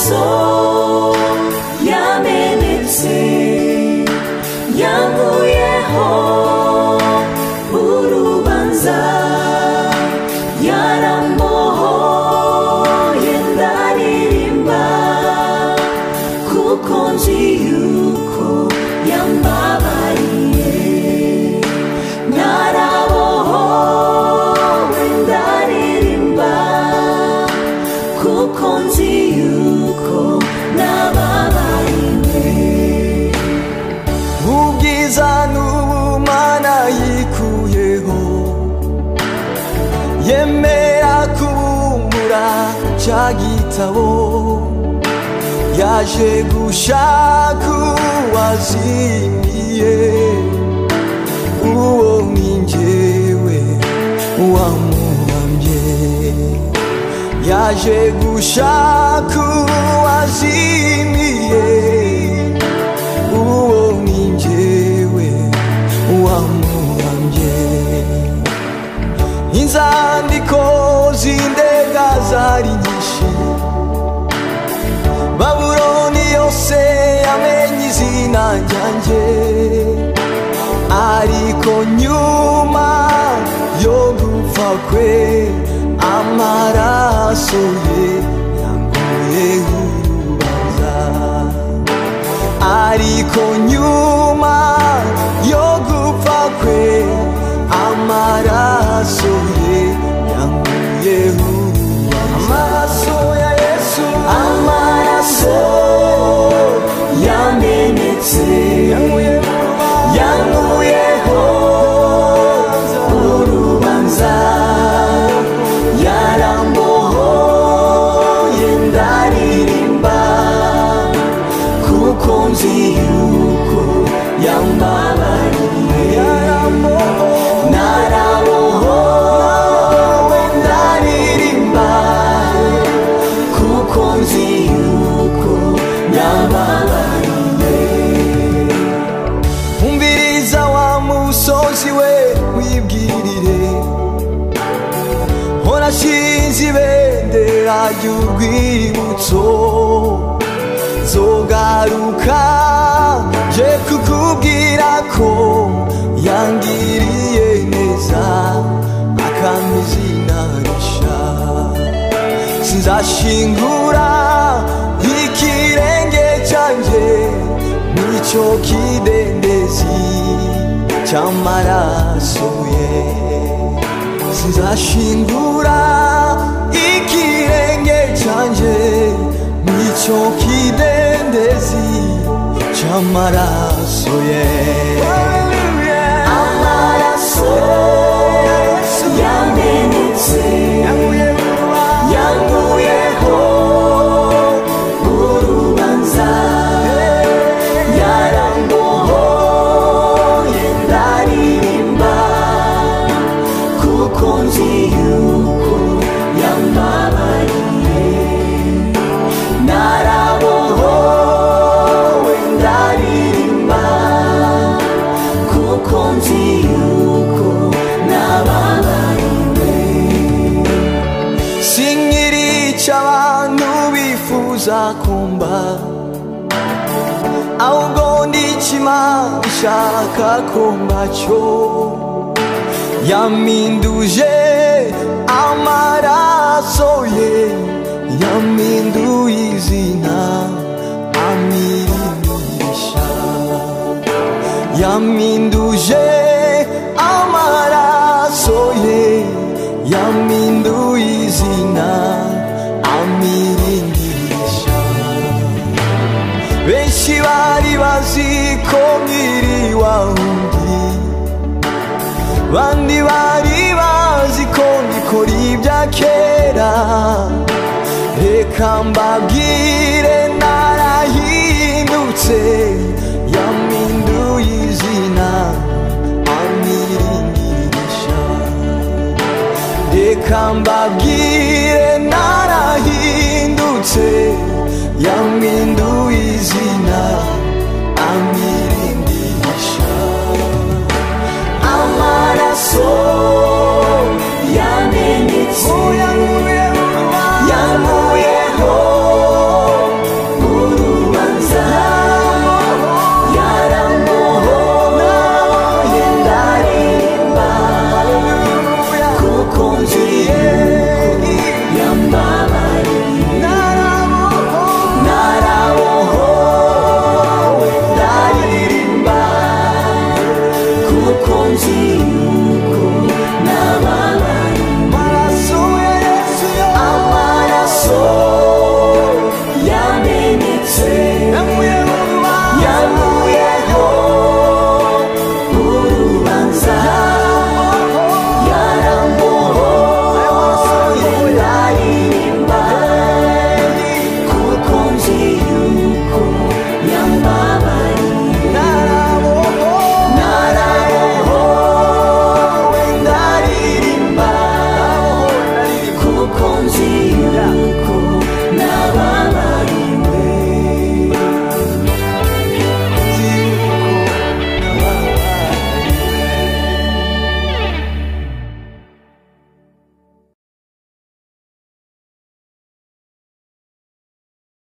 amaraso yamenetse yankuyeho urubanza yarambohoye ndaririmba kuko nzi yuko yambabariye narabohowe ndaririmba kuko nzi yuko nababariwe ubwiza n'ubumana yikuyeho yemera kubumbura cya gitabo yaje gushaka uwazimiye uwo ni njyewe wamuhamye yaje gushaka uwazimiye uwo ni njyewe wamuhamye inzandiko z'indega zari nyinshi Babuloni yose yamenye izina ryanjye ariko nyuma yo gupfa kwe amaraso ye yankuyeho urubanza ariko nyuma yo gupfa kwe amaraso ye yankuyeho amaraso ya Yesu amaraso yamenetse yankuyeho urubanza yarambohoye ndaririmba kuko nzi yuko yambabariye narabohowe ndaririmba kuko nzi yuko yambabariye umviriza wa musozi we wibwirire horashinze ibendera ry'urwibutso zogaruka je kukubwira ko yangiriye neza akampa izina risha sinzashingura ikirenge cyanjye n'icyo kidendezi cy'amaraso ye sinzashingura ikirenge cyanjye n'icyo kidendezi cy'amaraso ye amaraso yamenetse yankuyeho urubanza yarambohoye ndaririmba kuko nzi yuko yambabariye narabohowe ndaririmba kuko nzi yuko nababariwe sinkiri icyo abantu bifuza kumva ahubwo ndi Imana ishaka kumva cyo yampinduje amaraso ye yampinduye izina amirimisha yampinduje amaraso ye yampinduye izina amirimisha benshi bari bazi ko nkiri wa wundi bandi bari bazi ko ngikora ibya kera reka mbabwire narahindutse yampinduye izina amirimisha reka mbabwire